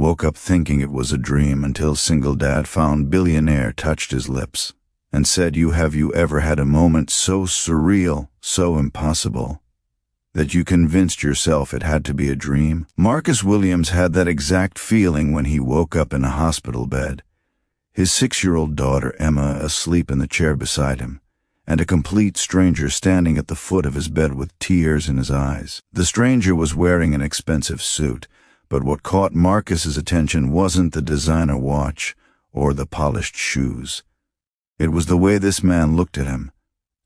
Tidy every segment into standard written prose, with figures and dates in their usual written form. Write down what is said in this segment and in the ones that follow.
Woke up thinking it was a dream until single dad found Billionaire touched his lips and said, Have you ever had a moment so surreal, so impossible, that you convinced yourself it had to be a dream? Marcus Williams had that exact feeling when he woke up in a hospital bed, his 6-year-old daughter Emma asleep in the chair beside him, and a complete stranger standing at the foot of his bed with tears in his eyes. The stranger was wearing an expensive suit, but what caught Marcus's attention wasn't the designer watch or the polished shoes. It was the way this man looked at him,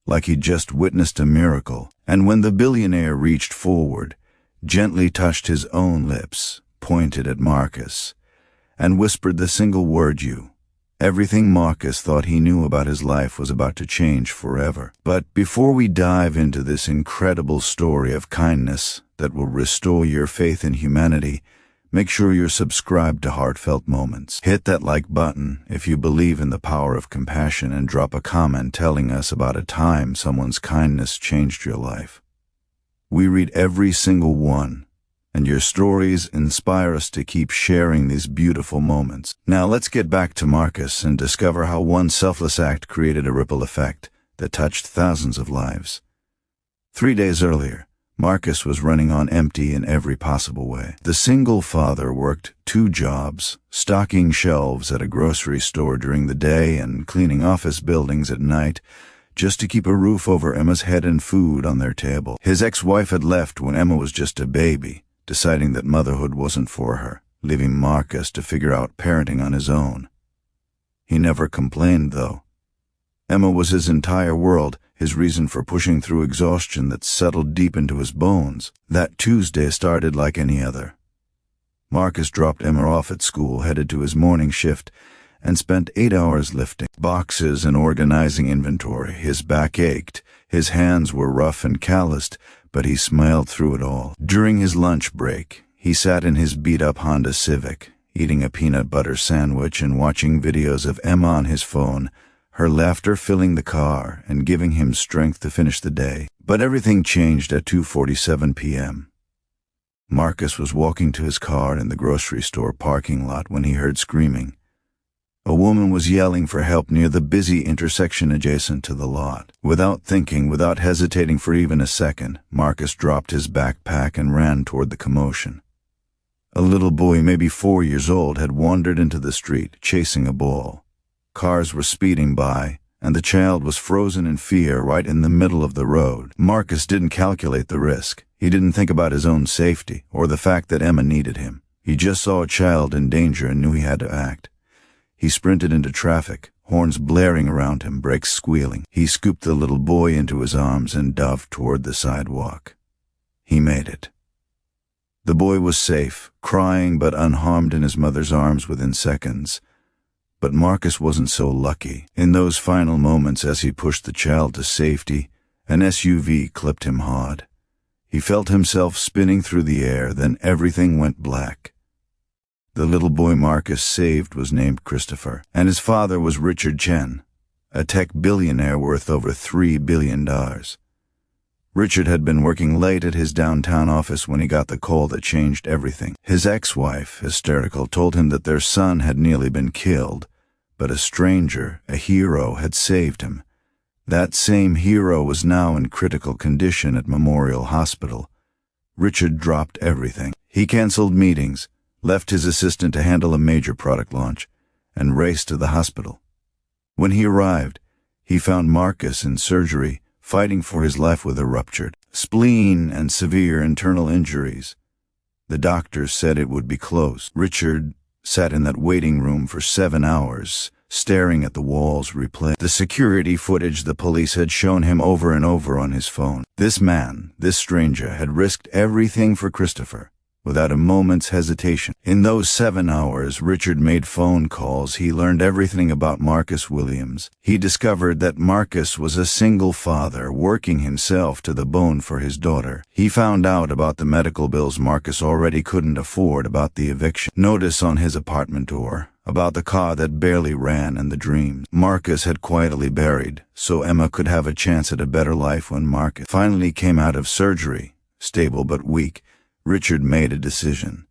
like he'd just witnessed a miracle. And when the billionaire reached forward, gently touched his own lips, pointed at Marcus, and whispered the single word "you," everything Marcus thought he knew about his life was about to change forever. But before we dive into this incredible story of kindness that will restore your faith in humanity, make sure you're subscribed to Heartfelt Moments. Hit that like button if you believe in the power of compassion, and drop a comment telling us about a time someone's kindness changed your life. We read every single one, and your stories inspire us to keep sharing these beautiful moments. Now let's get back to Marcus and discover how one selfless act created a ripple effect that touched thousands of lives. 3 days earlier, Marcus was running on empty in every possible way. The single father worked 2 jobs, stocking shelves at a grocery store during the day and cleaning office buildings at night, just to keep a roof over Emma's head and food on their table. His ex-wife had left when Emma was just a baby, deciding that motherhood wasn't for her, leaving Marcus to figure out parenting on his own. He never complained, though. Emma was his entire world, his reason for pushing through exhaustion that settled deep into his bones. That Tuesday started like any other. Marcus dropped Emma off at school, headed to his morning shift, and spent 8 hours lifting boxes and organizing inventory. His back ached, his hands were rough and calloused, but he smiled through it all. During his lunch break, he sat in his beat-up Honda Civic, eating a peanut butter sandwich and watching videos of Emma on his phone, her laughter filling the car and giving him strength to finish the day. But everything changed at 2:47 p.m. Marcus was walking to his car in the grocery store parking lot when he heard screaming. A woman was yelling for help near the busy intersection adjacent to the lot. Without thinking, without hesitating for even a second, Marcus dropped his backpack and ran toward the commotion. A little boy, maybe 4 years old, had wandered into the street, chasing a ball. Cars were speeding by, and the child was frozen in fear right in the middle of the road. Marcus didn't calculate the risk. He didn't think about his own safety or the fact that Emma needed him. He just saw a child in danger and knew he had to act. He sprinted into traffic, horns blaring around him, brakes squealing. He scooped the little boy into his arms and dove toward the sidewalk. He made it. The boy was safe, crying but unharmed in his mother's arms within seconds. But Marcus wasn't so lucky. In those final moments as he pushed the child to safety, an SUV clipped him hard. He felt himself spinning through the air, then everything went black. The little boy Marcus saved was named Christopher, and his father was Richard Chen, a tech billionaire worth over $3 billion. Richard had been working late at his downtown office when he got the call that changed everything. His ex-wife, hysterical, told him that their son had nearly been killed, but a stranger, a hero, had saved him. That same hero was now in critical condition at Memorial Hospital. Richard dropped everything. He canceled meetings, left his assistant to handle a major product launch, and raced to the hospital. When he arrived, he found Marcus in surgery, fighting for his life with a ruptured spleen and severe internal injuries. The doctors said it would be close. Richard sat in that waiting room for 7 hours, staring at the walls replaying the security footage the police had shown him over and over on his phone. This man, this stranger, had risked everything for Christopher, without a moment's hesitation. In those 7 hours, Richard made phone calls. He learned everything about Marcus Williams. He discovered that Marcus was a single father, working himself to the bone for his daughter. He found out about the medical bills Marcus already couldn't afford, about the eviction notice on his apartment door, about the car that barely ran, and the dreams Marcus had quietly buried, so Emma could have a chance at a better life. When Marcus finally came out of surgery, stable but weak, Richard made a decision.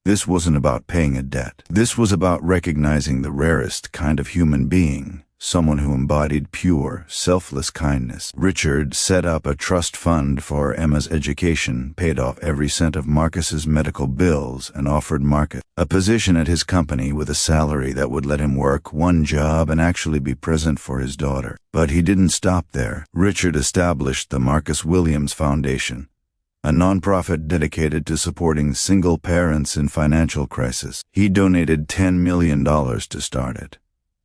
This wasn't about paying a debt. This was about recognizing the rarest kind of human being, someone who embodied pure, selfless kindness. Richard set up a trust fund for Emma's education, paid off every cent of Marcus's medical bills, and offered Marcus a position at his company with a salary that would let him work one job and actually be present for his daughter. But he didn't stop there. Richard established the Marcus Williams Foundation, a nonprofit dedicated to supporting single parents in financial crisis. He donated $10 million to start it,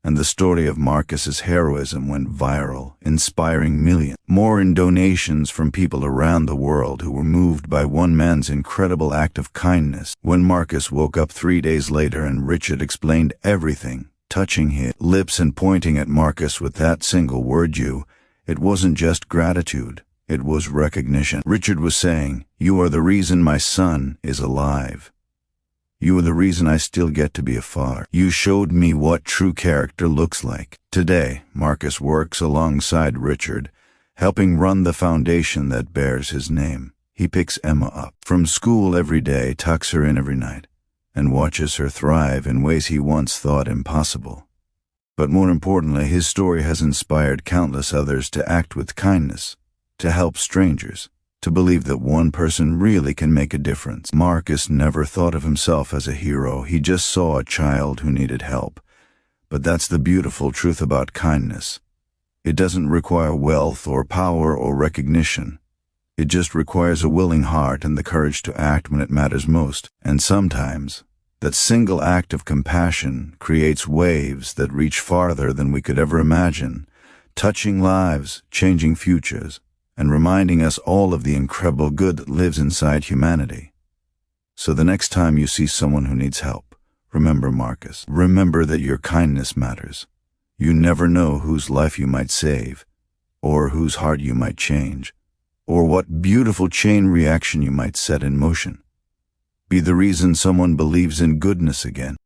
and the story of Marcus's heroism went viral, inspiring millions more in donations from people around the world who were moved by one man's incredible act of kindness. When Marcus woke up 3 days later and Richard explained everything, touching his lips and pointing at Marcus with that single word, it wasn't just gratitude. It was recognition. Richard was saying, "You are the reason my son is alive. You are the reason I still get to be a father. You showed me what true character looks like." Today, Marcus works alongside Richard, helping run the foundation that bears his name. He picks Emma up from school every day, tucks her in every night, and watches her thrive in ways he once thought impossible. But more importantly, his story has inspired countless others to act with kindness, to help strangers, to believe that one person really can make a difference. Marcus never thought of himself as a hero. He just saw a child who needed help. But that's the beautiful truth about kindness. It doesn't require wealth or power or recognition. It just requires a willing heart and the courage to act when it matters most. And sometimes, that single act of compassion creates waves that reach farther than we could ever imagine, touching lives, changing futures, and reminding us all of the incredible good that lives inside humanity. So the next time you see someone who needs help, remember Marcus. Remember that your kindness matters. You never know whose life you might save, or whose heart you might change, or what beautiful chain reaction you might set in motion. Be the reason someone believes in goodness again.